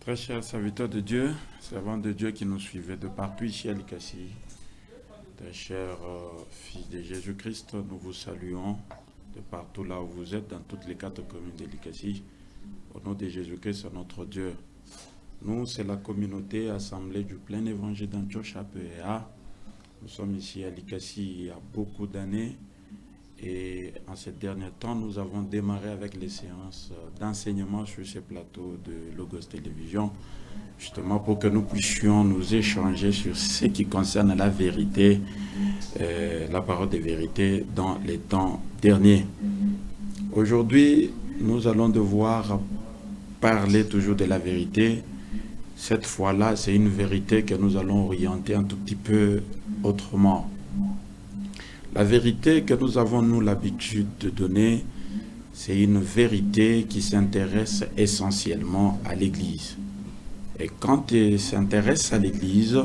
Très chers serviteurs de Dieu, servants de Dieu qui nous suivez de partout ici à Likasi, très chers fils de Jésus-Christ, nous vous saluons de partout là où vous êtes, dans toutes les 4 communes de Likasi, au nom de Jésus-Christ, notre Dieu. Nous, c'est la communauté assemblée du plein évangile d'Antioche APEA. Nous sommes ici à Likasi il y a beaucoup d'années et en ces derniers temps, nous avons démarré avec les séances d'enseignement sur ces plateaux de Logos Télévision, justement pour que nous puissions nous échanger sur ce qui concerne la vérité, la parole de vérité dans les temps derniers. Aujourd'hui, nous allons devoir parler toujours de la vérité. Cette fois-là, c'est une vérité que nous allons orienter un tout petit peu autrement. La vérité que nous avons, nous, l'habitude de donner, c'est une vérité qui s'intéresse essentiellement à l'Église. Et quand elle s'intéresse à l'Église,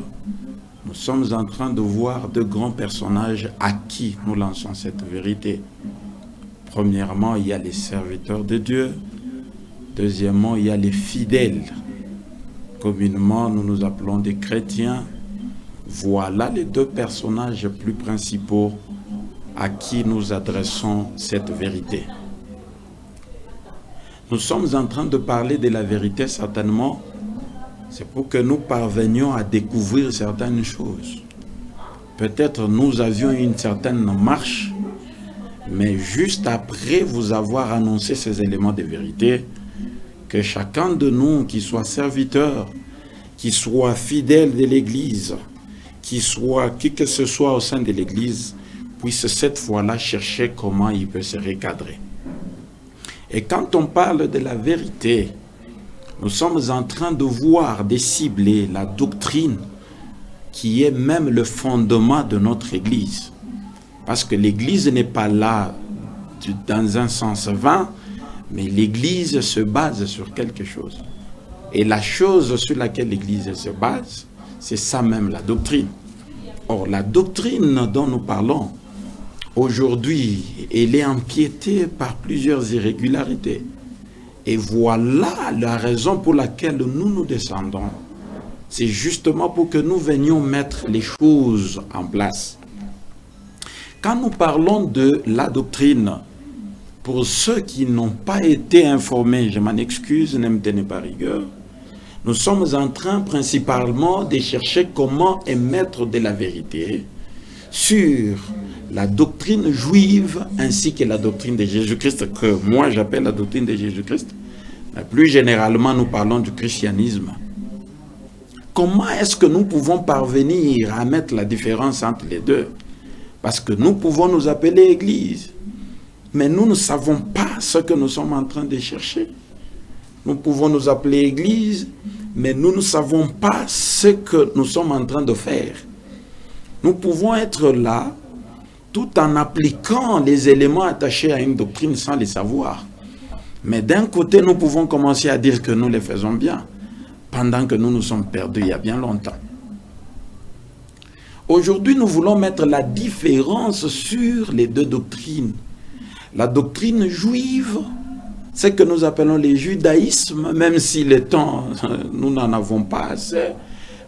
nous sommes en train de voir de grands personnages à qui nous lançons cette vérité. Premièrement, il y a les serviteurs de Dieu. Deuxièmement, il y a les fidèles. Communément, nous nous appelons des chrétiens. Voilà les 2 personnages plus principaux à qui nous adressons cette vérité. Nous sommes en train de parler de la vérité, certainement, c'est pour que nous parvenions à découvrir certaines choses. Peut-être nous avions une certaine marche, mais juste après vous avoir annoncé ces éléments de vérité, que chacun de nous, qui soit serviteur, qui soit fidèle de l'Église, qui que ce soit au sein de l'Église, puisse cette fois-là chercher comment il peut se recadrer. Et quand on parle de la vérité, nous sommes en train de voir, de cibler la doctrine qui est même le fondement de notre Église. Parce que l'Église n'est pas là dans un sens vain, mais l'Église se base sur quelque chose. Et la chose sur laquelle l'Église se base, c'est ça même la doctrine. Or, la doctrine dont nous parlons, aujourd'hui, elle est empiétée par plusieurs irrégularités. Et voilà la raison pour laquelle nous descendons. C'est justement pour que nous venions mettre les choses en place. Quand nous parlons de la doctrine, pour ceux qui n'ont pas été informés, je m'en excuse, ne me tenez pas rigueur, nous sommes en train principalement de chercher comment émettre de la vérité sur la doctrine juive ainsi que la doctrine de Jésus-Christ, que moi j'appelle la doctrine de Jésus-Christ. Mais plus généralement, nous parlons du christianisme. Comment est-ce que nous pouvons parvenir à mettre la différence entre les deux? Parce que nous pouvons nous appeler Église, mais nous ne savons pas ce que nous sommes en train de chercher. Nous pouvons nous appeler Église, mais nous ne savons pas ce que nous sommes en train de faire. Nous pouvons être là tout en appliquant les éléments attachés à une doctrine sans les savoir. Mais d'un côté, nous pouvons commencer à dire que nous les faisons bien, pendant que nous nous sommes perdus il y a bien longtemps. Aujourd'hui, nous voulons mettre la différence sur les 2 doctrines. La doctrine juive, c'est que nous appelons le judaïsme, même si le temps, nous n'en avons pas assez,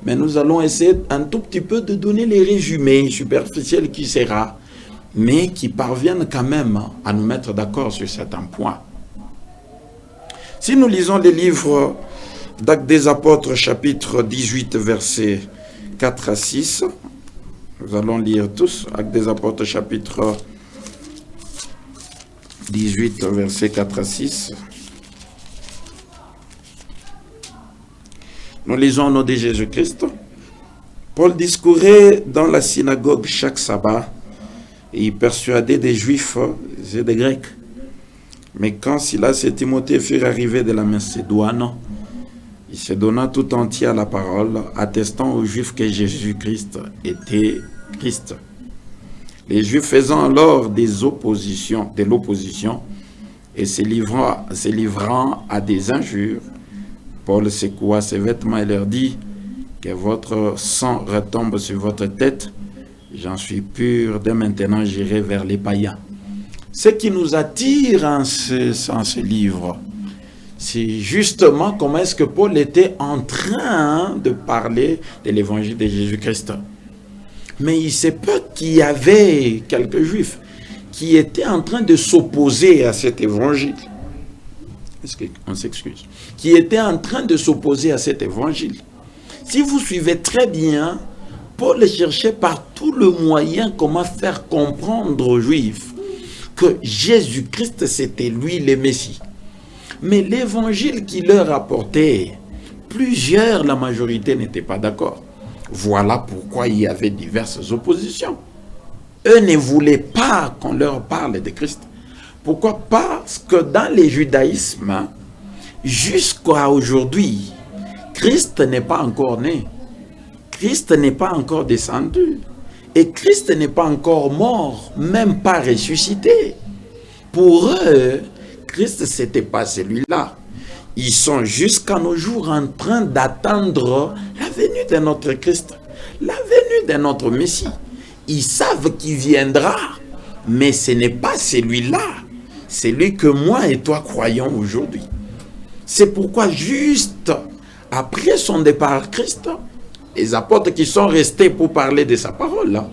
mais nous allons essayer un tout petit peu de donner les résumés superficiels qui sera, mais qui parviennent quand même à nous mettre d'accord sur certains points. Si nous lisons les livres d'Actes des Apôtres, chapitre 18, versets 4 à 6, nous allons lire tous, Actes des Apôtres, chapitre 18, versets 4 à 6. Nous lisons au nom de Jésus-Christ. Paul discourait dans la synagogue chaque sabbat et il persuadait des Juifs et des Grecs. Mais quand Silas et Timothée furent arrivés de la Macédoine, il se donna tout entier à la parole, attestant aux Juifs que Jésus-Christ était Christ. Les Juifs faisant alors de l'opposition, et se livrant à des injures, Paul secoua ses vêtements et leur dit que votre sang retombe sur votre tête. J'en suis pur, dès maintenant j'irai vers les païens. Ce qui nous attire en ce livre, c'est justement comment est-ce que Paul était en train de parler de l'évangile de Jésus-Christ. Mais il se peut qu'il y avait quelques juifs qui étaient en train de s'opposer à cet évangile. Est-ce qu'on s'excuse? Qui étaient en train de s'opposer à cet évangile. Si vous suivez très bien, Paul cherchait par tout le moyen comment faire comprendre aux Juifs que Jésus-Christ, c'était lui le Messie. Mais l'évangile qu'il leur apportait, plusieurs, la majorité n'était pas d'accord. Voilà pourquoi il y avait diverses oppositions. Eux ne voulaient pas qu'on leur parle de Christ. Pourquoi? Parce que dans le judaïsme, jusqu'à aujourd'hui, Christ n'est pas encore né. Christ n'est pas encore descendu. Et Christ n'est pas encore mort, même pas ressuscité. Pour eux, Christ, ce n'était pas celui-là. Ils sont jusqu'à nos jours en train d'attendre la venue de notre Christ, la venue de notre Messie. Ils savent qu'il viendra, mais ce n'est pas celui-là. C'est lui que moi et toi croyons aujourd'hui. C'est pourquoi juste après son départ Christ, les apôtres qui sont restés pour parler de sa parole,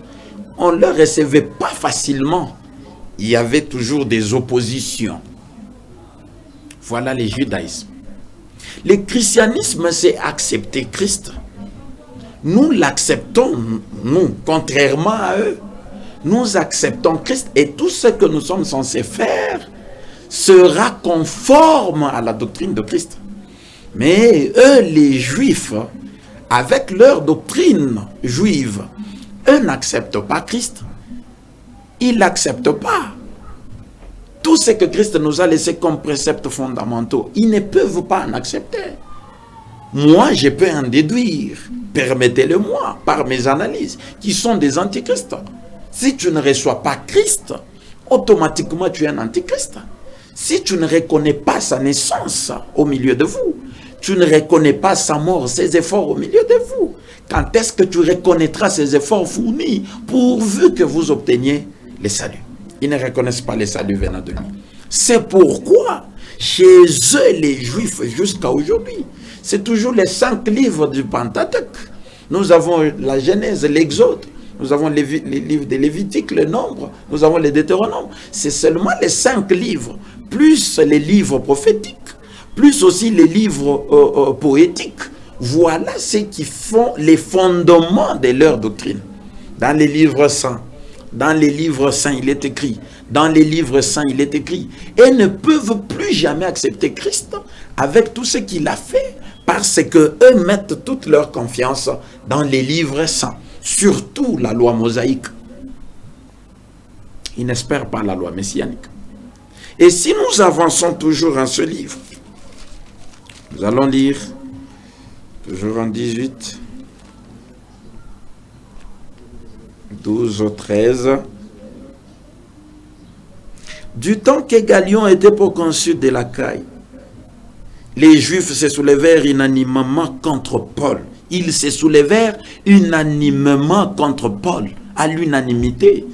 on ne le recevait pas facilement. Il y avait toujours des oppositions. Voilà le judaïsme. Le christianisme, c'est accepter Christ. Nous l'acceptons, nous, contrairement à eux. Nous acceptons Christ et tout ce que nous sommes censés faire sera conforme à la doctrine de Christ. Mais eux, les Juifs, avec leur doctrine juive, eux n'acceptent pas Christ. Ils n'acceptent pas. Tout ce que Christ nous a laissé comme préceptes fondamentaux, ils ne peuvent pas en accepter. Moi, je peux en déduire, permettez-le-moi, par mes analyses, qui sont des antichrists. Si tu ne reçois pas Christ, automatiquement tu es un antichrist. Si tu ne reconnais pas sa naissance au milieu de vous, tu ne reconnais pas sa mort, ses efforts au milieu de vous, quand est-ce que tu reconnaîtras ses efforts fournis pourvu que vous obteniez le salut? Ils ne reconnaissent pas le salut venant de lui. C'est pourquoi, chez eux, les Juifs, jusqu'à aujourd'hui, c'est toujours les 5 livres du Pentateuque. Nous avons la Genèse, l'Exode, nous avons les livres de Lévitique, le Nombre, nous avons les Deutéronomes. C'est seulement les 5 livres, plus les livres prophétiques, plus aussi les livres poétiques. Voilà ce qui font les fondements de leur doctrine. Dans les livres saints, il est écrit. Dans les livres saints, il est écrit. Et ne peuvent plus jamais accepter Christ avec tout ce qu'il a fait, parce que eux mettent toute leur confiance dans les livres saints, surtout la loi mosaïque. Ils n'espèrent pas la loi messianique. Et si nous avançons toujours en ce livre, nous allons lire toujours en 18, 12 au 13. Du temps que Galion était proconsul de l'Achaïe, les Juifs se soulevèrent unanimement contre Paul. Ils se soulevèrent unanimement contre Paul. À l'unanimité,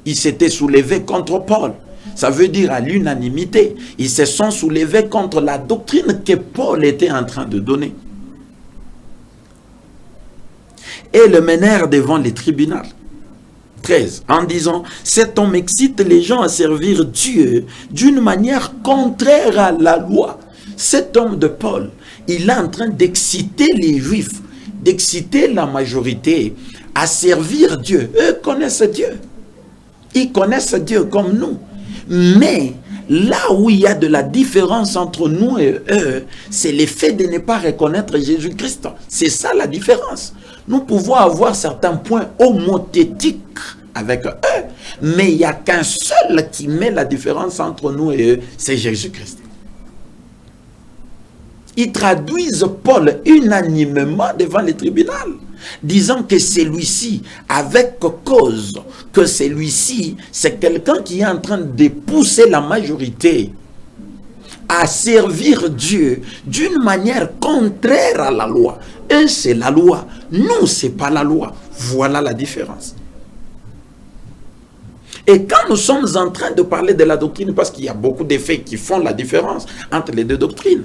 ils s'étaient soulevés contre Paul. Ça veut dire à l'unanimité. Ils se sont soulevés contre la doctrine que Paul était en train de donner. Et le menèrent devant les tribunaux. 13, en disant, cet homme excite les gens à servir Dieu d'une manière contraire à la loi. Cet homme de Paul, il est en train d'exciter les Juifs, d'exciter la majorité à servir Dieu. Eux connaissent Dieu. Ils connaissent Dieu comme nous. Mais là où il y a de la différence entre nous et eux, c'est le fait de ne pas reconnaître Jésus-Christ. C'est ça la différence. Nous pouvons avoir certains points homothétiques avec eux, mais il n'y a qu'un seul qui met la différence entre nous et eux, c'est Jésus-Christ. Ils traduisent Paul unanimement devant les tribunaux, disant que celui-ci, avec cause, que celui-ci, c'est quelqu'un qui est en train de pousser la majorité à servir Dieu d'une manière contraire à la loi. Eux, c'est la loi. Nous, c'est pas la loi. Voilà la différence. Et quand nous sommes en train de parler de la doctrine, parce qu'il y a beaucoup d'effets qui font la différence entre les deux doctrines,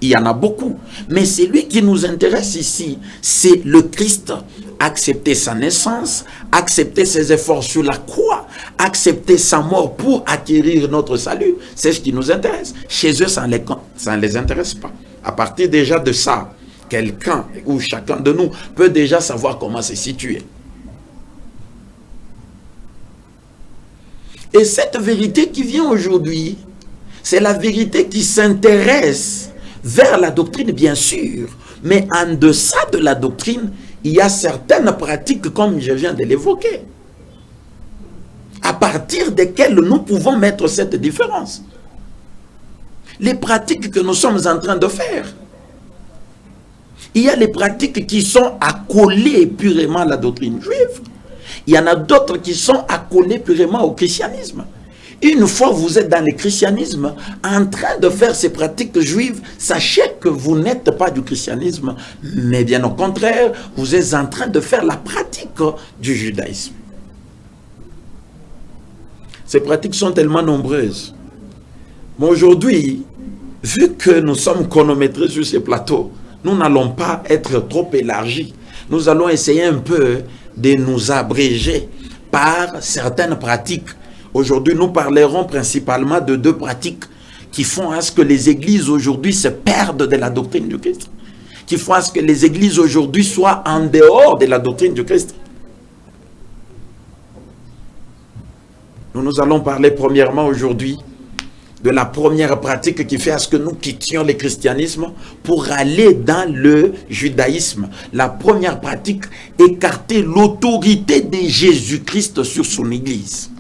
il y en a beaucoup. Mais celui qui nous intéresse ici, c'est le Christ. Accepter sa naissance, accepter ses efforts sur la croix, accepter sa mort pour acquérir notre salut. C'est ce qui nous intéresse. Chez eux, ça ne les intéresse pas. À partir déjà de ça, quelqu'un ou chacun de nous peut déjà savoir comment se situer. Et cette vérité qui vient aujourd'hui, c'est la vérité qui s'intéresse vers la doctrine, bien sûr, mais en deçà de la doctrine, il y a certaines pratiques, comme je viens de l'évoquer, à partir desquelles nous pouvons mettre cette différence. Les pratiques que nous sommes en train de faire. Il y a les pratiques qui sont accolées purement à la doctrine juive. Il y en a d'autres qui sont accolées purement au christianisme. Une fois vous êtes dans le christianisme, en train de faire ces pratiques juives, sachez que vous n'êtes pas du christianisme, mais bien au contraire, vous êtes en train de faire la pratique du judaïsme. Ces pratiques sont tellement nombreuses. Mais aujourd'hui, vu que nous sommes chronométrés sur ces plateaux, nous n'allons pas être trop élargis. Nous allons essayer un peu de nous abréger par certaines pratiques. Aujourd'hui, nous parlerons principalement de deux pratiques qui font à ce que les églises aujourd'hui se perdent de la doctrine du Christ, qui font à ce que les églises aujourd'hui soient en dehors de la doctrine du Christ. Nous allons parler premièrement aujourd'hui de la première pratique qui fait à ce que nous quittions le christianisme pour aller dans le judaïsme. La première pratique, écarter l'autorité de Jésus-Christ sur son église.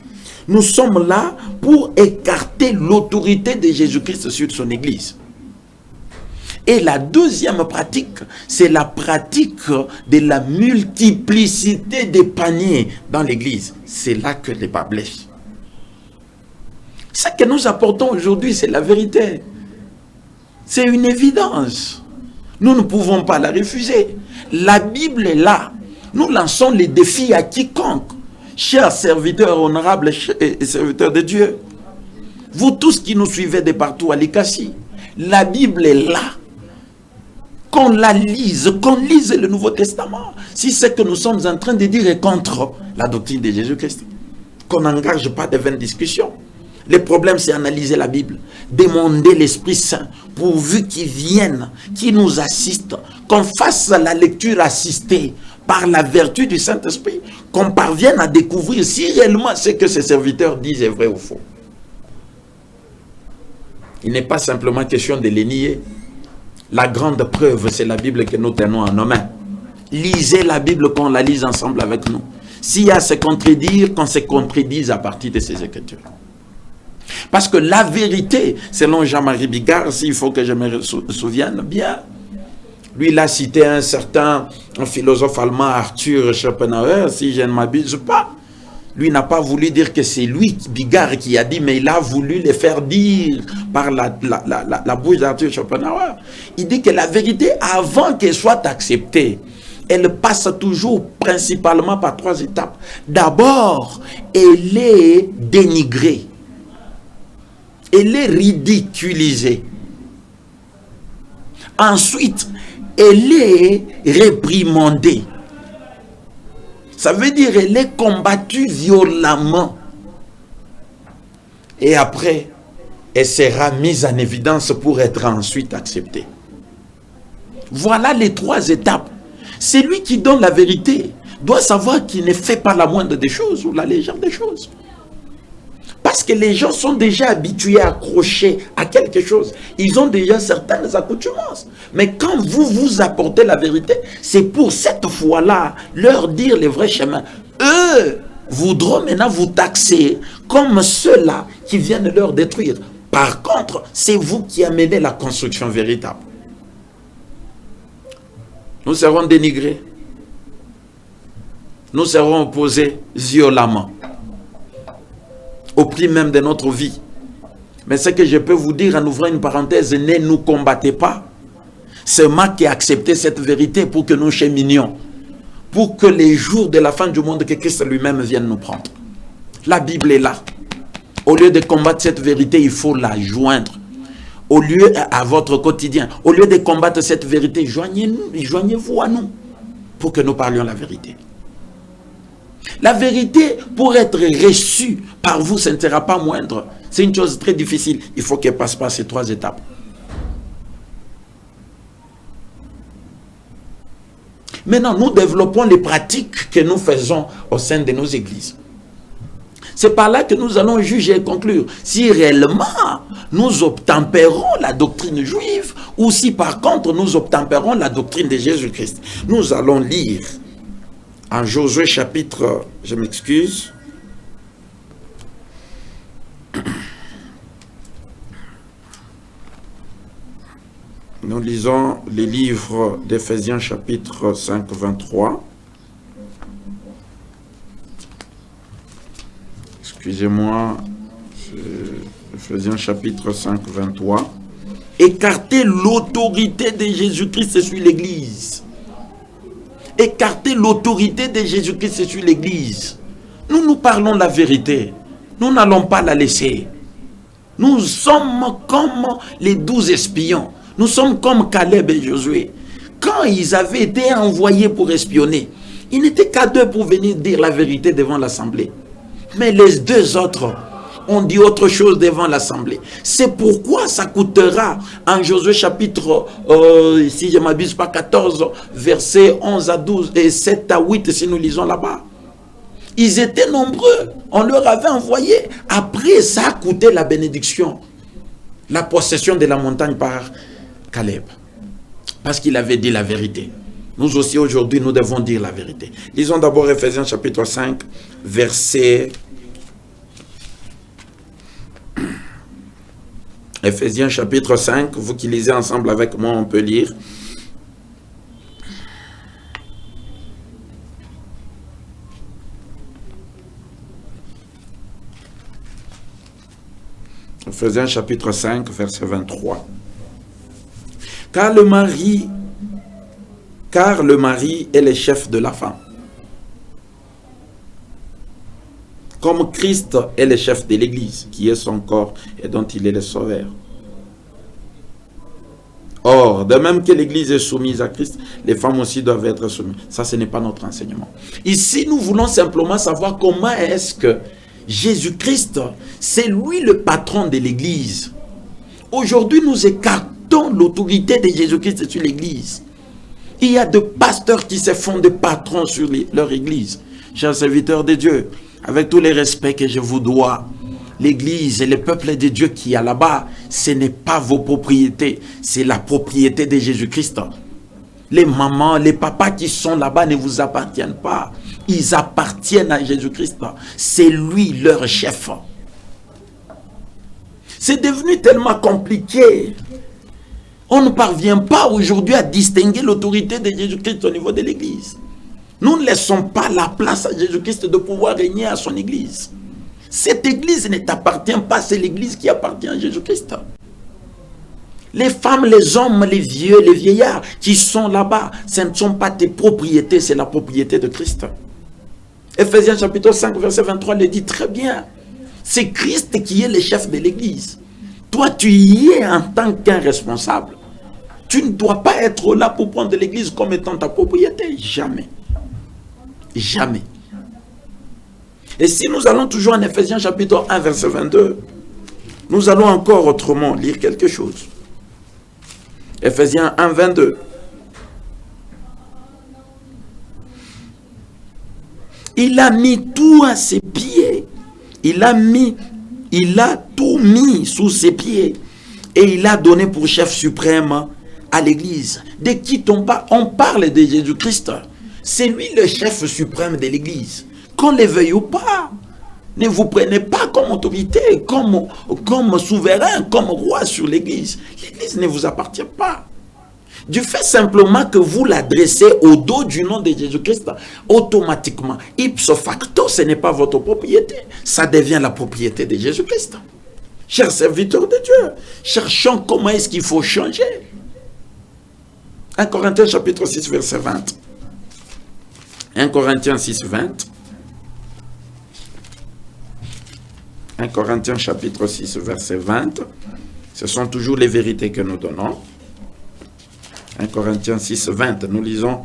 Nous sommes là pour écarter l'autorité de Jésus-Christ sur son église. Et la deuxième pratique, c'est la pratique de la multiplicité des paniers dans l'église. C'est là que les bas blessent. Ce que nous apportons aujourd'hui, c'est la vérité. C'est une évidence. Nous ne pouvons pas la refuser. La Bible est là. Nous lançons les défis à quiconque. Chers serviteurs honorables et serviteurs de Dieu, vous tous qui nous suivez de partout à l'Ikassi, la Bible est là. Qu'on la lise, qu'on lise le Nouveau Testament. Si ce que nous sommes en train de dire est contre la doctrine de Jésus-Christ, qu'on n'engage pas de vaines discussions. Le problème, c'est analyser la Bible, demander l'Esprit Saint, pourvu qu'il vienne, qu'il nous assiste, qu'on fasse la lecture assistée par la vertu du Saint-Esprit, qu'on parvienne à découvrir si réellement ce que ces serviteurs disent est vrai ou faux. Il n'est pas simplement question de les nier. La grande preuve, c'est la Bible que nous tenons en nos mains. Lisez la Bible, qu'on la lise ensemble avec nous. S'il y a à se contredire, qu'on se contredise à partir de ces Écritures. Parce que la vérité, selon Jean-Marie Bigard, s'il faut que je me souvienne bien, lui, il a cité un certain philosophe allemand, Arthur Schopenhauer, si je ne m'abuse pas. Lui n'a pas voulu dire que c'est lui, Bigard, qui a dit, mais il a voulu le faire dire par la bouche d'Arthur Schopenhauer. Il dit que la vérité, avant qu'elle soit acceptée, elle passe toujours principalement par trois étapes. D'abord, elle est dénigrée. Elle est ridiculisée. Ensuite, elle est réprimandée. Ça veut dire elle est combattue violemment. Et après, elle sera mise en évidence pour être ensuite acceptée. Voilà les trois étapes. Celui qui donne la vérité doit savoir qu'il ne fait pas la moindre des choses ou la légère des choses. Parce que les gens sont déjà habitués à accrocher à quelque chose. Ils ont déjà certaines accoutumances. Mais quand vous apportez la vérité, c'est pour cette fois-là leur dire les vrais chemins. Eux voudront maintenant vous taxer comme ceux-là qui viennent leur détruire. Par contre, c'est vous qui amenez la construction véritable. Nous serons dénigrés. Nous serons opposés violemment. Au prix même de notre vie. Mais ce que je peux vous dire en ouvrant une parenthèse, ne nous combattez pas. C'est moi qui ai accepté cette vérité pour que nous cheminions. Pour que les jours de la fin du monde, que Christ lui-même vienne nous prendre. La Bible est là. Au lieu de combattre cette vérité, il faut la joindre. Au lieu à votre quotidien, au lieu de combattre cette vérité, joignez-vous à nous pour que nous parlions la vérité. La vérité, pour être reçue par vous, ce ne sera pas moindre. C'est une chose très difficile. Il faut qu'elle passe par ces 3 étapes. Maintenant, nous développons les pratiques que nous faisons au sein de nos églises. C'est par là que nous allons juger et conclure si réellement nous obtempérons la doctrine juive ou si par contre nous obtempérons la doctrine de Jésus-Christ. Nous allons lire en Josué chapitre, je m'excuse, nous lisons les livres d'Éphésiens chapitre 5, 23. Excusez-moi, Éphésiens chapitre 5, 23. Écartez l'autorité de Jésus-Christ sur l'Église. Écartez l'autorité de Jésus-Christ sur l'Église. Nous parlons la vérité. Nous n'allons pas la laisser. Nous sommes comme les 12 espions. Nous sommes comme Caleb et Josué. Quand ils avaient été envoyés pour espionner, ils n'étaient qu'à 2 pour venir dire la vérité devant l'assemblée. Mais les 2 autres ont dit autre chose devant l'assemblée. C'est pourquoi ça coûtera en Josué chapitre, si je ne m'abuse pas, 14, versets 11 à 12 et 7 à 8 si nous lisons là-bas. Ils étaient nombreux. On leur avait envoyé. Après, ça a coûté la bénédiction. La possession de la montagne par Caleb. Parce qu'il avait dit la vérité. Nous aussi aujourd'hui, nous devons dire la vérité. Lisons d'abord Éphésiens chapitre 5, verset... Éphésiens chapitre 5, vous qui lisez ensemble avec moi, on peut lire. Éphésiens chapitre 5, verset 23. Car le mari est le chef de la femme, comme Christ est le chef de l'Église, qui est son corps et dont il est le sauveur. Or, de même que l'Église est soumise à Christ, les femmes aussi doivent être soumises. Ça, ce n'est pas notre enseignement. Ici, nous voulons simplement savoir comment est-ce que Jésus-Christ, c'est lui le patron de l'Église. Aujourd'hui, nous écartons l'autorité de Jésus-Christ sur l'Église. Il y a de pasteurs qui se font des patrons sur leur Église. Chers serviteurs de Dieu, avec tous les respects que je vous dois, l'Église et le peuple de Dieu qui est là-bas, ce n'est pas vos propriétés, c'est la propriété de Jésus-Christ. Les mamans, les papas qui sont là-bas ne vous appartiennent pas. Ils appartiennent à Jésus-Christ. C'est lui leur chef. C'est devenu tellement compliqué. On ne parvient pas aujourd'hui à distinguer l'autorité de Jésus-Christ au niveau de l'Église. Nous ne laissons pas la place à Jésus-Christ de pouvoir régner à son Église. Cette Église ne t'appartient pas, c'est l'Église qui appartient à Jésus-Christ. Les femmes, les hommes, les vieux, les vieillards qui sont là-bas, ce ne sont pas tes propriétés, c'est la propriété de Christ. Éphésiens chapitre 5, verset 23 le dit très bien. C'est Christ qui est le chef de l'Église. Toi, tu y es en tant qu'un responsable. Tu ne dois pas être là pour prendre l'Église comme étant ta propriété. Jamais. Jamais. Et si nous allons toujours en Éphésiens chapitre 1, verset 22, nous allons encore autrement lire quelque chose. Éphésiens 1, 22. Il a mis tout à ses pieds. Il a tout mis sous ses pieds. Et il a donné pour chef suprême à l'Église. De qui on parle de Jésus-Christ. C'est lui le chef suprême de l'Église. Qu'on le veuille ou pas. Ne vous prenez pas comme autorité, comme souverain, comme roi sur l'Église. L'Église ne vous appartient pas. Du fait simplement que vous l'adressez au dos du nom de Jésus-Christ, automatiquement, ipso facto, ce n'est pas votre propriété. Ça devient la propriété de Jésus-Christ. Chers serviteurs de Dieu, cherchons comment est-ce qu'il faut changer. 1 Corinthiens chapitre 6, verset 20. 1 Corinthiens 6, 20. 1 Corinthiens chapitre 6, verset 20. Ce sont toujours les vérités que nous donnons. 1 Corinthiens 6, 20. Nous lisons,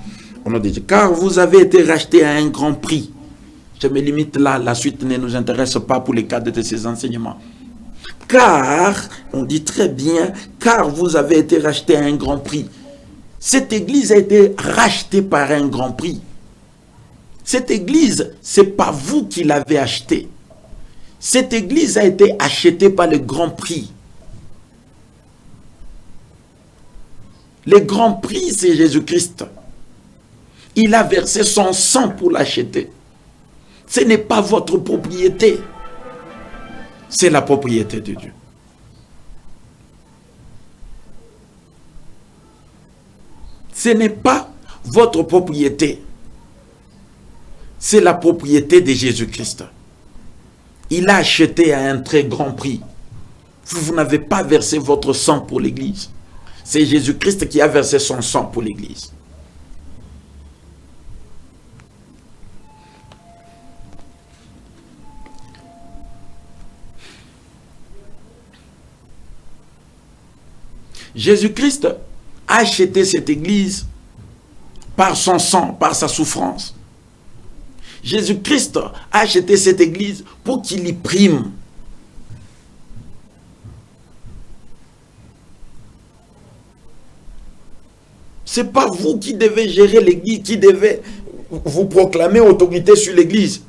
on nous dit, car vous avez été rachetés à un grand prix. Je me limite là, la suite ne nous intéresse pas pour les cadres de ces enseignements. Car, on dit très bien, car vous avez été rachetés à un grand prix. Cette église a été rachetée par un grand prix. Cette église, ce n'est pas vous qui l'avez achetée. Cette église a été achetée par le grand prix. Le grand prix, c'est Jésus-Christ. Il a versé son sang pour l'acheter. Ce n'est pas votre propriété. C'est la propriété de Dieu. Ce n'est pas votre propriété. C'est la propriété de Jésus-Christ. Il a acheté à un très grand prix. Vous n'avez pas versé votre sang pour l'Église. C'est Jésus-Christ qui a versé son sang pour l'Église. Jésus-Christ a acheté cette église par son sang, par sa souffrance. Jésus-Christ a acheté cette église pour qu'il y prime. Ce n'est pas vous qui devez gérer l'église, qui devez vous proclamer autorité sur l'église.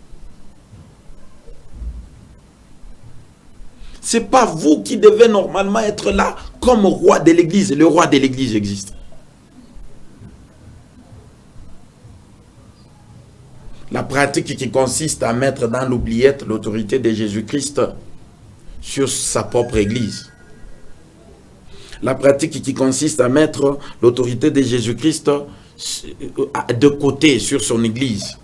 Ce n'est pas vous qui devez normalement être là comme roi de l'église. Le roi de l'église existe. La pratique qui consiste à mettre dans l'oubliette l'autorité de Jésus-Christ sur sa propre église. La pratique qui consiste à mettre l'autorité de Jésus-Christ de côté sur son église.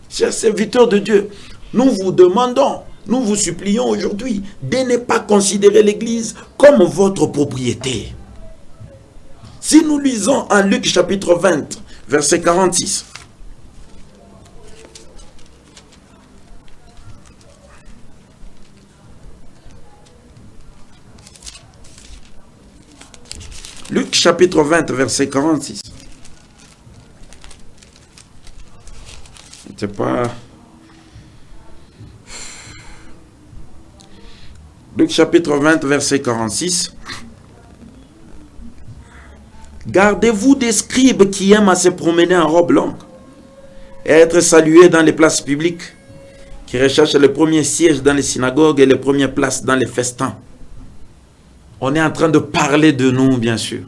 Chers serviteurs de Dieu, nous vous demandons, nous vous supplions aujourd'hui de ne pas considérer l'église comme votre propriété. Si nous lisons en Luc chapitre 20, verset 46. Luc chapitre 20, verset 46. C'est pas... Luc chapitre 20, verset 46. Gardez-vous des scribes qui aiment à se promener en robe longue et à être salués dans les places publiques, qui recherchent le premier siège dans les synagogues et les premières places dans les festins. On est en train de parler de nous, bien sûr.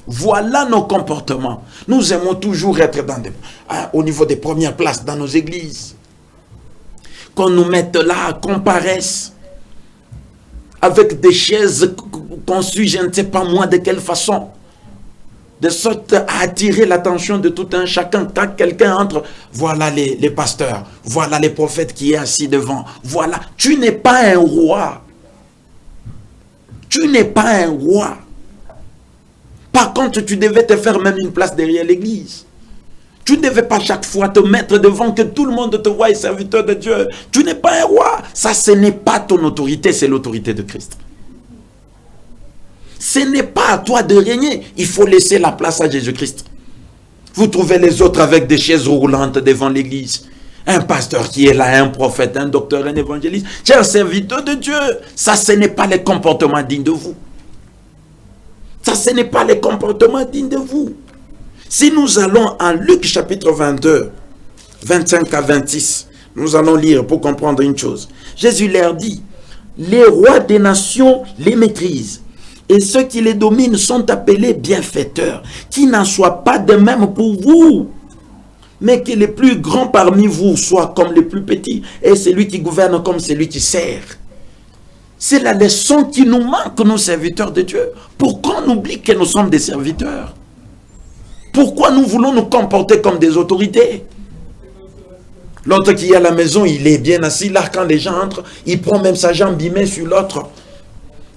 Voilà nos comportements. Nous aimons toujours être au niveau des premières places dans nos églises. Qu'on nous mette là, qu'on paraisse avec des chaises conçues, je ne sais pas moi de quelle façon, de sorte à attirer l'attention de tout un chacun. Quand quelqu'un entre, voilà les pasteurs, voilà les prophètes qui est assis devant. Voilà, tu n'es pas un roi. Tu n'es pas un roi. Par contre, tu devais te faire même une place derrière l'église. Tu ne devais pas chaque fois te mettre devant que tout le monde te voie, serviteur de Dieu. Tu n'es pas un roi. Ça, ce n'est pas ton autorité, c'est l'autorité de Christ. Ce n'est pas à toi de régner. Il faut laisser la place à Jésus-Christ. Vous trouvez les autres avec des chaises roulantes devant l'église. Un pasteur qui est là, un prophète, un docteur, un évangéliste. Chers serviteurs de Dieu, ça, ce n'est pas les comportements dignes de vous. Ça, ce n'est pas les comportements dignes de vous. Si nous allons en Luc chapitre 22, 25 à 26, nous allons lire pour comprendre une chose. Jésus leur dit, les rois des nations les maîtrisent, et ceux qui les dominent sont appelés bienfaiteurs. Qu'il n'en soit pas de même pour vous, mais que les plus grands parmi vous soient comme les plus petits, et celui qui gouverne comme celui qui sert. C'est la leçon qui nous manque, nous serviteurs de Dieu. Pourquoi on oublie que nous sommes des serviteurs? Pourquoi nous voulons nous comporter comme des autorités? L'autre qui est à la maison, il est bien assis. Là, quand les gens entrent, il prend même sa jambe, il met sur l'autre.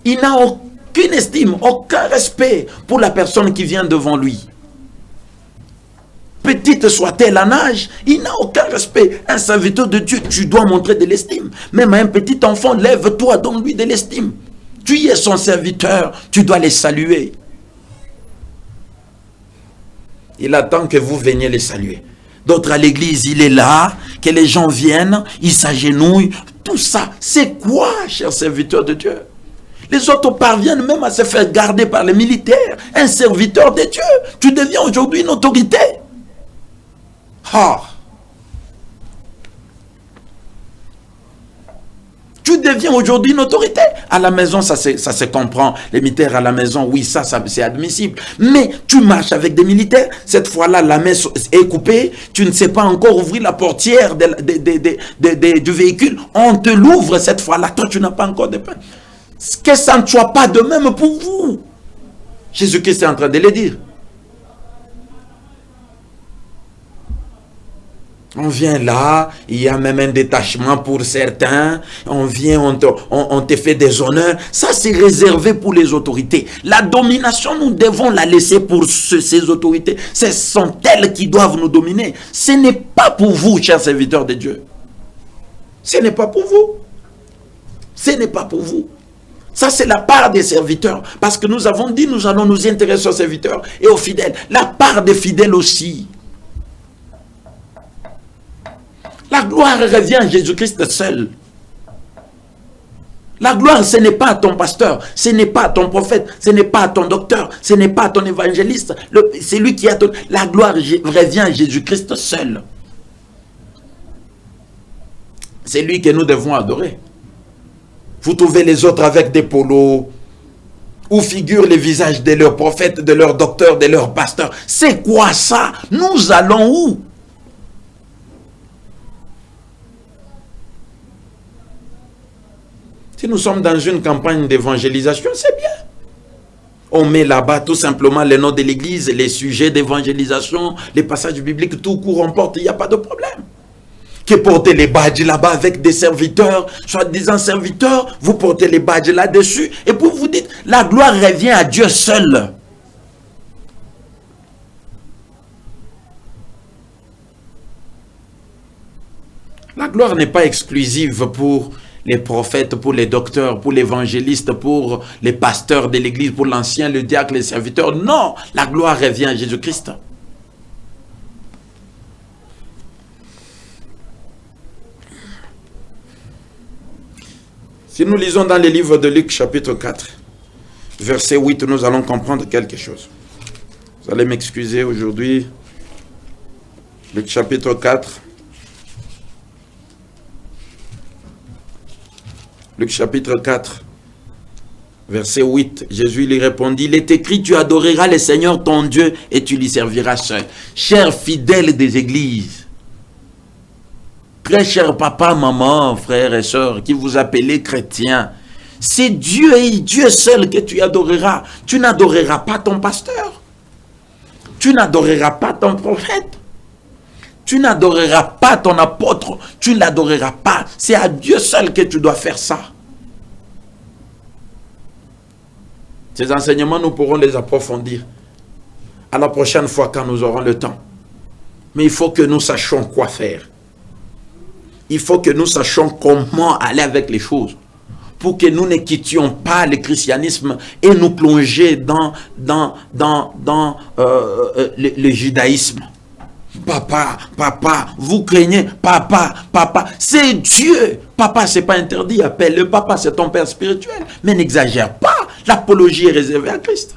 Il n'a aucune estime, aucun respect pour la personne qui vient devant lui. Petite soit-elle en âge, il n'a aucun respect. Un serviteur de Dieu, tu dois montrer de l'estime. Même à un petit enfant, lève-toi, donne-lui de l'estime. Tu es son serviteur, tu dois les saluer. Il attend que vous veniez les saluer. D'autres à l'église, il est là, que les gens viennent, ils s'agenouillent. Tout ça, c'est quoi, chers serviteurs de Dieu? Les autres parviennent même à se faire garder par les militaires. Un serviteur de Dieu, tu deviens aujourd'hui une autorité. Ah. Tu deviens aujourd'hui une autorité. À la maison, ça se comprend. Les militaires à la maison, oui, ça c'est admissible. Mais tu marches avec des militaires. Cette fois-là, la main est coupée. Tu ne sais pas encore ouvrir la portière du véhicule. On te l'ouvre cette fois-là. Toi, tu n'as pas encore de pain. Que ça ne soit pas de même pour vous. Jésus-Christ est en train de le dire. On vient là, il y a même un détachement pour certains. On vient, on te fait des honneurs. Ça, c'est réservé pour les autorités. La domination, nous devons la laisser pour ces autorités. Ce sont elles qui doivent nous dominer. Ce n'est pas pour vous, chers serviteurs de Dieu. Ce n'est pas pour vous. Ce n'est pas pour vous. Ça, c'est la part des serviteurs. Parce que nous avons dit, nous allons nous intéresser aux serviteurs et aux fidèles. La part des fidèles aussi. La gloire revient à Jésus-Christ seul. La gloire, ce n'est pas à ton pasteur, ce n'est pas à ton prophète, ce n'est pas à ton docteur, ce n'est pas à ton évangéliste. C'est lui qui a ton... La gloire revient à Jésus-Christ seul. C'est lui que nous devons adorer. Vous trouvez les autres avec des polos, où figurent les visages de leurs prophètes, de leurs docteurs, de leurs pasteurs. C'est quoi ça? Nous allons où? Si nous sommes dans une campagne d'évangélisation, c'est bien. On met là-bas tout simplement les noms de l'église, les sujets d'évangélisation, les passages bibliques, tout court on porte, il n'y a pas de problème. Que portez les badges là-bas avec des serviteurs, soi-disant serviteurs, vous portez les badges là-dessus, et puis vous dites, la gloire revient à Dieu seul. La gloire n'est pas exclusive pour les prophètes, pour les docteurs, pour l'évangéliste, pour les pasteurs de l'église, pour l'ancien, le diacre, les serviteurs. Non, la gloire revient à Jésus-Christ. Si nous lisons dans les livres de Luc chapitre 4, verset 8, nous allons comprendre quelque chose. Vous allez m'excuser aujourd'hui. Luc chapitre 4. Luc chapitre 4, verset 8, Jésus lui répondit, il est écrit, tu adoreras le Seigneur ton Dieu et tu lui serviras seul. Chers fidèles des églises, très chers papa, maman, frères et sœurs, qui vous appelez chrétiens, c'est Dieu et Dieu seul que tu adoreras. Tu n'adoreras pas ton pasteur. Tu n'adoreras pas ton prophète. Tu n'adoreras pas ton apôtre, tu ne l'adoreras pas. C'est à Dieu seul que tu dois faire ça. Ces enseignements, nous pourrons les approfondir à la prochaine fois quand nous aurons le temps. Mais il faut que nous sachions quoi faire. Il faut que nous sachions comment aller avec les choses. Pour que nous ne quittions pas le christianisme et nous plonger dans le judaïsme. Papa, papa, vous craignez, papa, papa, c'est Dieu. Papa, c'est pas interdit, appelle-le papa, c'est ton père spirituel. Mais n'exagère pas, l'apologie est réservée à Christ.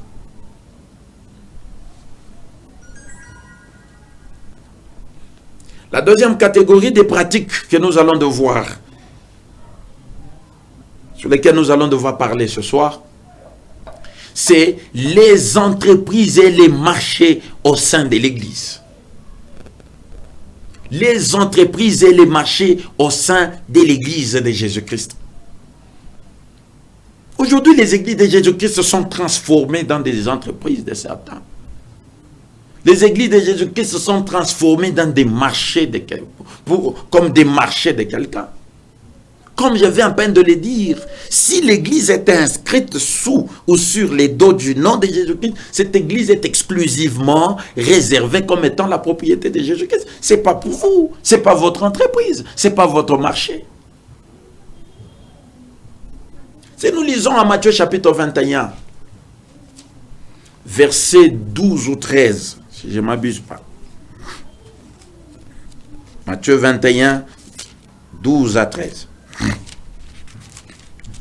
La deuxième catégorie des pratiques que nous allons devoir, sur lesquelles nous allons devoir parler ce soir, c'est les entreprises et les marchés au sein de l'Église. Les entreprises et les marchés au sein de l'Église de Jésus-Christ. Aujourd'hui, les églises de Jésus-Christ se sont transformées dans des entreprises de certains. Les églises de Jésus-Christ se sont transformées dans des marchés comme des marchés de quelqu'un. Comme je viens à peine de le dire, si l'église est inscrite sous ou sur les dos du nom de Jésus-Christ, cette église est exclusivement réservée comme étant la propriété de Jésus-Christ. Ce n'est pas pour vous, ce n'est pas votre entreprise, ce n'est pas votre marché. Si nous lisons en Matthieu chapitre 21, versets 12 ou 13, si je ne m'abuse pas. Matthieu 21, 12 à 13.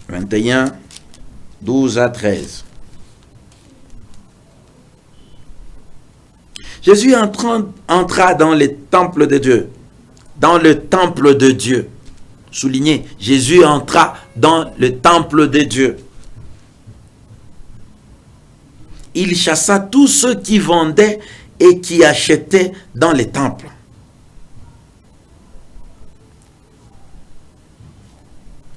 21, 12 à 13. Jésus entra dans le temple de Dieu. Dans le temple de Dieu. Soulignez, Jésus entra dans le temple de Dieu. Il chassa tous ceux qui vendaient et qui achetaient dans les temples.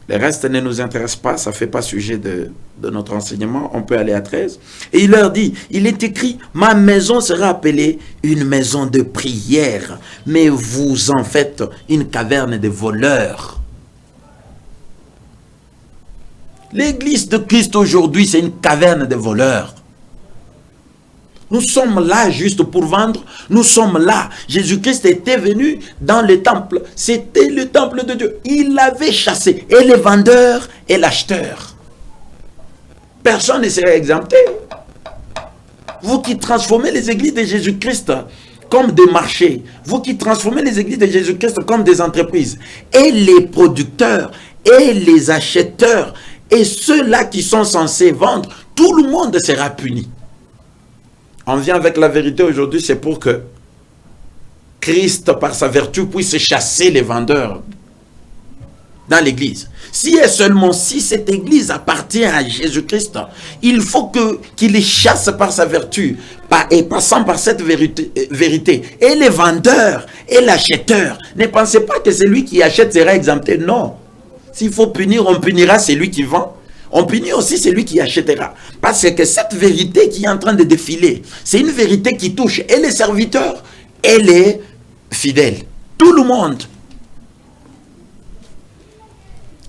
Le reste ne nous intéresse pas, ça ne fait pas sujet de notre enseignement. On peut aller à 13. Et il leur dit, il est écrit, ma maison sera appelée une maison de prière, mais vous en faites une caverne de voleurs. L'église de Christ aujourd'hui, c'est une caverne de voleurs. Nous sommes là juste pour vendre. Nous sommes là. Jésus-Christ était venu dans le temple. C'était le temple de Dieu. Il l'avait chassé. Et les vendeurs et l'acheteur. Personne ne serait exempté. Vous qui transformez les églises de Jésus-Christ comme des marchés. Vous qui transformez les églises de Jésus-Christ comme des entreprises. Et les producteurs et les acheteurs et ceux-là qui sont censés vendre, tout le monde sera puni. On vient avec la vérité aujourd'hui, c'est pour que Christ, par sa vertu, puisse chasser les vendeurs dans l'église. Si et seulement si cette église appartient à Jésus-Christ, il faut qu'il les chasse par sa vertu, et passant par cette vérité. Et les vendeurs et l'acheteur, ne pensez pas que celui qui achète sera exempté. Non. S'il faut punir, on punira celui qui vend. On punit aussi celui qui achètera. Parce que cette vérité qui est en train de défiler, c'est une vérité qui touche et les serviteurs et les fidèles. Tout le monde.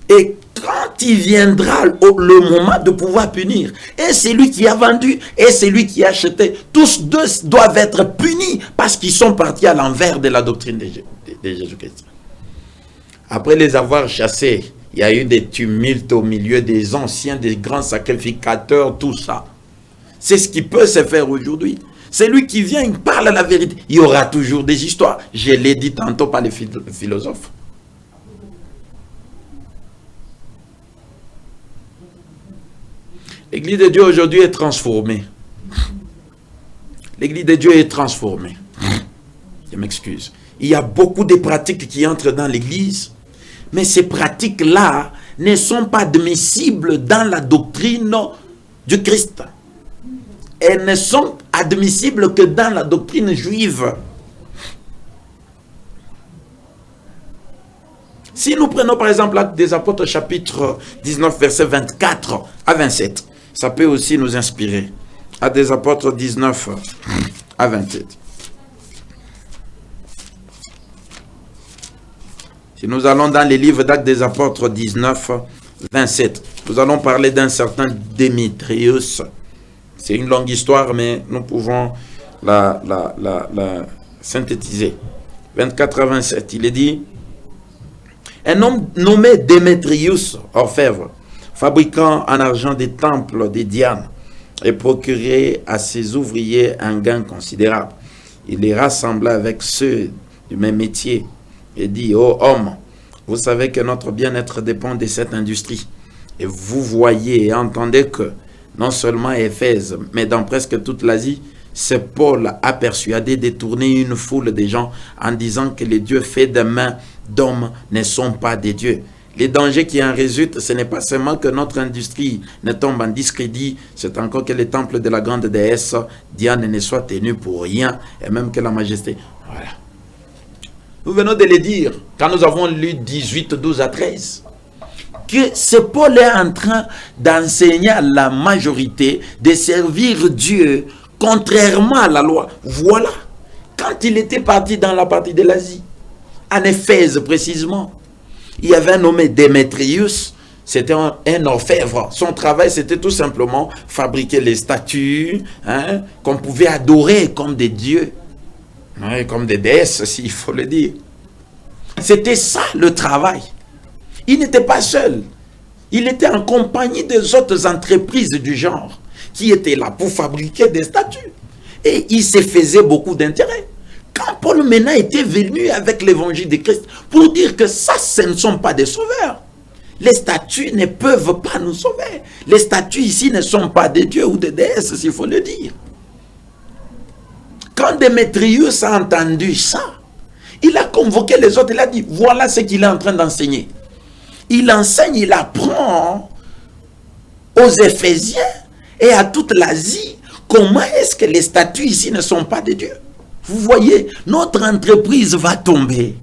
Et quand il viendra le moment de pouvoir punir, et celui qui a vendu et celui qui a acheté, tous deux doivent être punis parce qu'ils sont partis à l'envers de la doctrine de Jésus-Christ. Après les avoir chassés, il y a eu des tumultes au milieu des anciens, des grands sacrificateurs, tout ça. C'est ce qui peut se faire aujourd'hui. Celui qui vient, il parle la vérité. Il y aura toujours des histoires. Je l'ai dit tantôt par les philosophes. L'église de Dieu aujourd'hui est transformée. L'église de Dieu est transformée. Je m'excuse. Il y a beaucoup de pratiques qui entrent dans l'église. Mais ces pratiques-là ne sont pas admissibles dans la doctrine du Christ. Elles ne sont admissibles que dans la doctrine juive. Si nous prenons par exemple l'Acte des Apôtres chapitre 19 verset 24 à 27, ça peut aussi nous inspirer. Acte des Apôtres 19 à 27. Si nous allons dans les livres d'Actes des Apôtres 19, 27, nous allons parler d'un certain Démétrius. C'est une longue histoire, mais nous pouvons la synthétiser. 24 à 27, il est dit, un homme nommé Démétrius, orfèvre, fabriquant en argent des temples de Diane, et procurait à ses ouvriers un gain considérable. Il les rassembla avec ceux du même métier, et dit, ô homme, vous savez que notre bien-être dépend de cette industrie. Et vous voyez et entendez que, non seulement à Éphèse, mais dans presque toute l'Asie, c'est Paul a persuadé de tourner une foule de gens en disant que les dieux faits de mains d'hommes ne sont pas des dieux. Les dangers qui en résultent, ce n'est pas seulement que notre industrie ne tombe en discrédit, c'est encore que les temples de la grande déesse Diane ne soient tenus pour rien, et même que la majesté. Voilà. Nous venons de le dire, quand nous avons lu 18, 12 à 13, que ce Paul est en train d'enseigner à la majorité de servir Dieu contrairement à la loi. Voilà. Quand il était parti dans la partie de l'Asie, en Éphèse précisément, il y avait un nommé Démétrius, c'était un orfèvre. Son travail, c'était tout simplement fabriquer les statues qu'on pouvait adorer comme des dieux, comme des déesses, s'il faut le dire. C'était ça le travail. Il n'était pas seul. Il était en compagnie des autres entreprises du genre qui étaient là pour fabriquer des statues. Et il se faisait beaucoup d'intérêt. Quand Paul maintenant était venu avec l'évangile de Christ pour dire que ça, ce ne sont pas des sauveurs. Les statues ne peuvent pas nous sauver. Les statues ici ne sont pas des dieux ou des déesses, s'il faut le dire. Quand Démétrius a entendu ça, il a convoqué les autres, il a dit, voilà ce qu'il est en train d'enseigner. Il enseigne, il apprend aux Éphésiens et à toute l'Asie comment est-ce que les statues ici ne sont pas des dieux. Vous voyez, notre entreprise va tomber.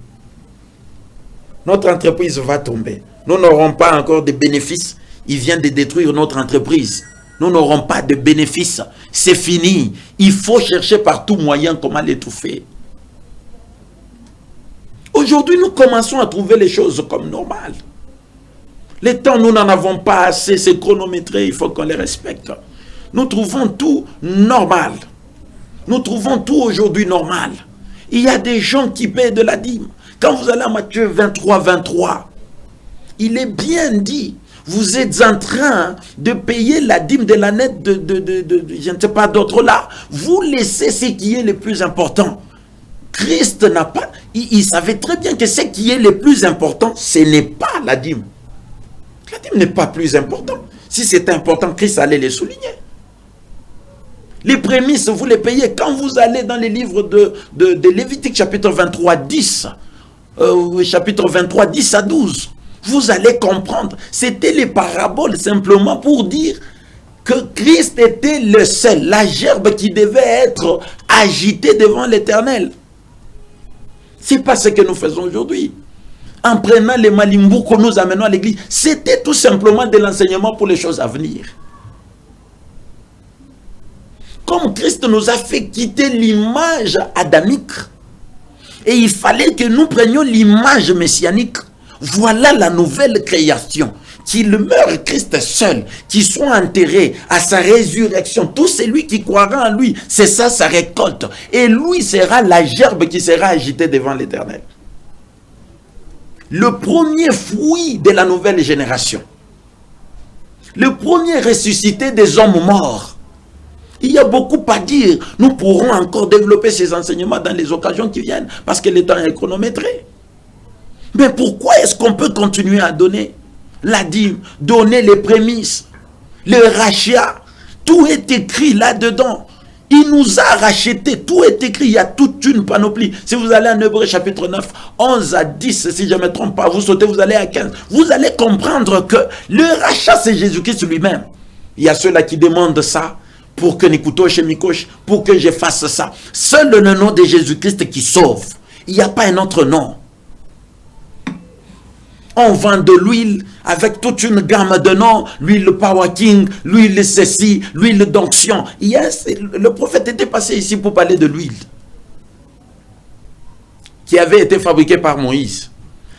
Notre entreprise va tomber. Nous n'aurons pas encore de bénéfices. Il vient de détruire notre entreprise. Nous n'aurons pas de bénéfices. C'est fini. Il faut chercher par tout moyen comment l'étouffer. Aujourd'hui, nous commençons à trouver les choses comme normales. Les temps, nous n'en avons pas assez, c'est chronométré, il faut qu'on les respecte. Nous trouvons tout normal. Nous trouvons tout aujourd'hui normal. Il y a des gens qui paient de la dîme. Quand vous allez à Matthieu 23, 23, il est bien dit, vous êtes en train de payer la dîme de l'année je ne sais pas d'autres là. Vous laissez ce qui est le plus important. Christ n'a pas, il savait très bien que ce qui est le plus important, ce n'est pas la dîme. La dîme n'est pas plus important. Si c'était important, Christ allait les souligner. Les prémices, vous les payez. Quand vous allez dans les livres de Lévitique, chapitre 23, 10, chapitre 23, 10 à 12, vous allez comprendre. C'était les paraboles simplement pour dire que Christ était le seul, la gerbe qui devait être agitée devant l'Éternel. Ce n'est pas ce que nous faisons aujourd'hui. En prenant les malimbous que nous amenons à l'église, c'était tout simplement de l'enseignement pour les choses à venir. Comme Christ nous a fait quitter l'image adamique, et il fallait que nous prenions l'image messianique. Voilà la nouvelle création. Qu'il meure Christ seul, qu'il soit enterré à sa résurrection. Tout celui qui croira en lui, c'est ça sa récolte. Et lui sera la gerbe qui sera agitée devant l'Éternel. Le premier fruit de la nouvelle génération. Le premier ressuscité des hommes morts. Il y a beaucoup à dire. Nous pourrons encore développer ces enseignements dans les occasions qui viennent, parce que le temps est chronométré. Mais pourquoi est-ce qu'on peut continuer à donner la dîme, donner les prémices, le rachat? Tout est écrit là-dedans. Il nous a racheté, tout est écrit, il y a toute une panoplie. Si vous allez en Hébreux chapitre 9, 11 à 10, si je ne me trompe pas, vous sautez, vous allez à 15. Vous allez comprendre que le rachat, c'est Jésus-Christ lui-même. Il y a ceux-là qui demandent ça pour que Nikutosh et Mikosh, pour que je fasse ça. Seul le nom de Jésus-Christ qui sauve. Il n'y a pas un autre nom. On vend de l'huile avec toute une gamme de noms. L'huile Power King, l'huile ceci, l'huile d'onction. Le prophète était passé ici pour parler de l'huile qui avait été fabriquée par Moïse.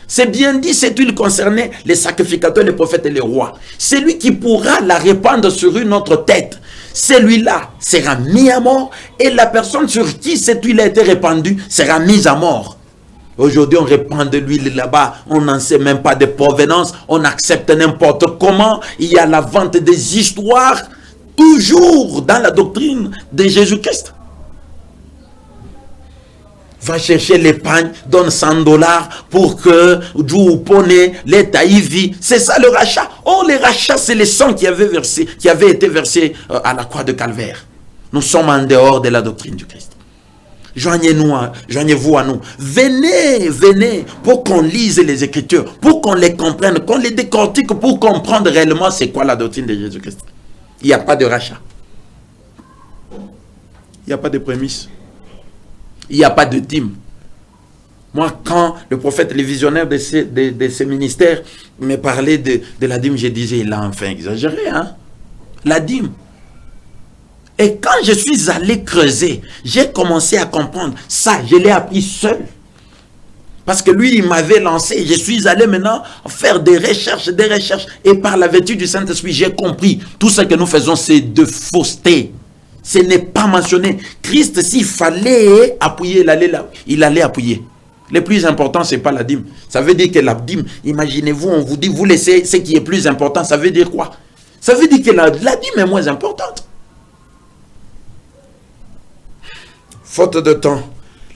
C'est bien dit, cette huile concernait les sacrificateurs, les prophètes et les rois. C'est lui qui pourra la répandre sur une autre tête. Celui-là sera mis à mort et la personne sur qui cette huile a été répandue sera mise à mort. Aujourd'hui, on répand de l'huile là-bas, on n'en sait même pas de provenance, on accepte n'importe comment. Il y a la vente des histoires, toujours dans la doctrine de Jésus-Christ. Va chercher l'épargne, donne $100 pour que l'État y vit. C'est ça le rachat. Oh, le rachat, c'est le sang qui avait été versé à la croix de Calvaire. Nous sommes en dehors de la doctrine du Christ. Joignez-vous à nous. Venez pour qu'on lise les Écritures, pour qu'on les comprenne, qu'on les décortique, pour comprendre réellement c'est quoi la doctrine de Jésus-Christ. Il n'y a pas de rachat. Il n'y a pas de prémisse. Il n'y a pas de dîme. Moi, quand le prophète, le visionnaire de ces ministères me parlait de la dîme, je disais, il a enfin exagéré, hein? La dîme. Et quand je suis allé creuser, j'ai commencé à comprendre. Ça, je l'ai appris seul. Parce que lui, il m'avait lancé. Je suis allé maintenant faire des recherches. Et par la vertu du Saint-Esprit, j'ai compris. Tout ce que nous faisons, c'est de fausseté. Ce n'est pas mentionné. Christ, s'il fallait appuyer, il allait appuyer. Le plus important, ce n'est pas la dîme. Ça veut dire que la dîme, imaginez-vous, on vous dit, vous laissez ce qui est plus important. Ça veut dire quoi? Ça veut dire que la dîme est moins importante. Faute de temps,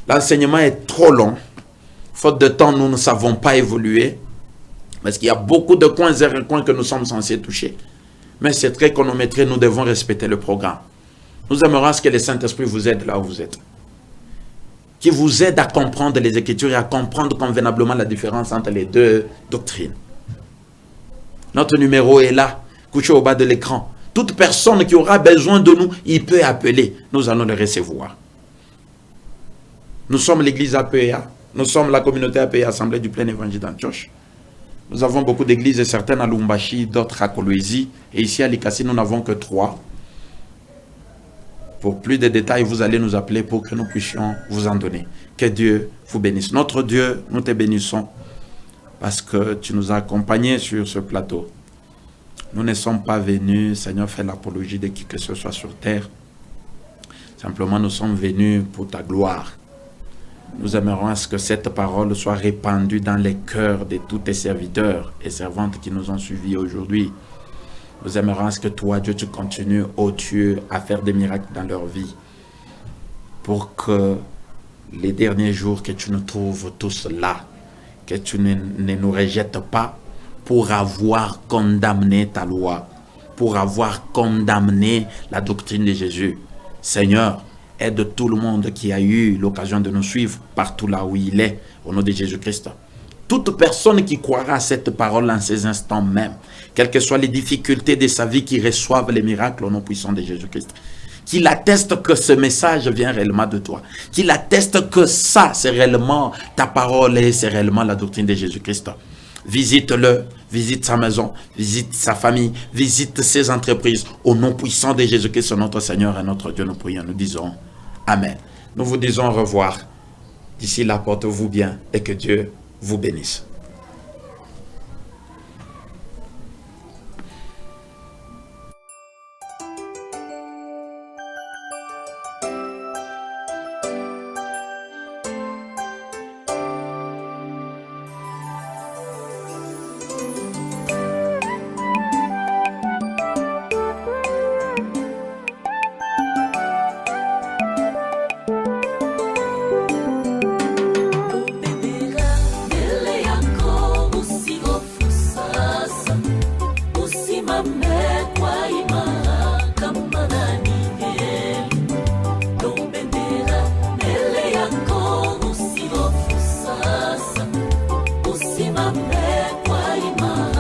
l'enseignement est trop long. Faute de temps, nous ne savons pas évoluer. Parce qu'il y a beaucoup de coins et recoins que nous sommes censés toucher. Mais c'est très chronométré, nous devons respecter le programme. Nous aimerions que le Saint-Esprit vous aide là où vous êtes. Qui vous aide à comprendre les Écritures et à comprendre convenablement la différence entre les deux doctrines. Notre numéro est là, couché au bas de l'écran. Toute personne qui aura besoin de nous, il peut appeler. Nous allons le recevoir. Nous sommes l'église APEA. Nous sommes la communauté APEA, Assemblée du Plein Évangile d'Antioche. Nous avons beaucoup d'églises, certaines à Lumbashi, d'autres à Kolwezi. Et ici à Likasi, nous n'avons que 3. Pour plus de détails, vous allez nous appeler pour que nous puissions vous en donner. Que Dieu vous bénisse. Notre Dieu, nous te bénissons parce que tu nous as accompagnés sur ce plateau. Nous ne sommes pas venus, Seigneur, faire l'apologie de qui que ce soit sur terre. Simplement, nous sommes venus pour ta gloire. Nous aimerons à ce que cette parole soit répandue dans les cœurs de tous tes serviteurs et servantes qui nous ont suivis aujourd'hui. Nous aimerons à ce que toi, Dieu, tu continues, ô Dieu, à faire des miracles dans leur vie. Pour que les derniers jours, que tu nous trouves tous là, que tu ne nous rejettes pas pour avoir condamné ta loi, pour avoir condamné la doctrine de Jésus. Seigneur, aide tout le monde qui a eu l'occasion de nous suivre partout là où il est, au nom de Jésus-Christ. Toute personne qui croira à cette parole en ces instants même, quelles que soient les difficultés de sa vie, qui reçoivent les miracles au nom puissant de Jésus-Christ, qu'il atteste que ce message vient réellement de toi, qu'il atteste que ça, c'est réellement ta parole et c'est réellement la doctrine de Jésus-Christ. Visite-le, visite sa maison, visite sa famille, visite ses entreprises. Au nom puissant de Jésus-Christ, notre Seigneur et notre Dieu, nous prions, nous disons Amen. Nous vous disons au revoir. D'ici là, portez-vous bien et que Dieu vous bénisse. Usimame kwa imani.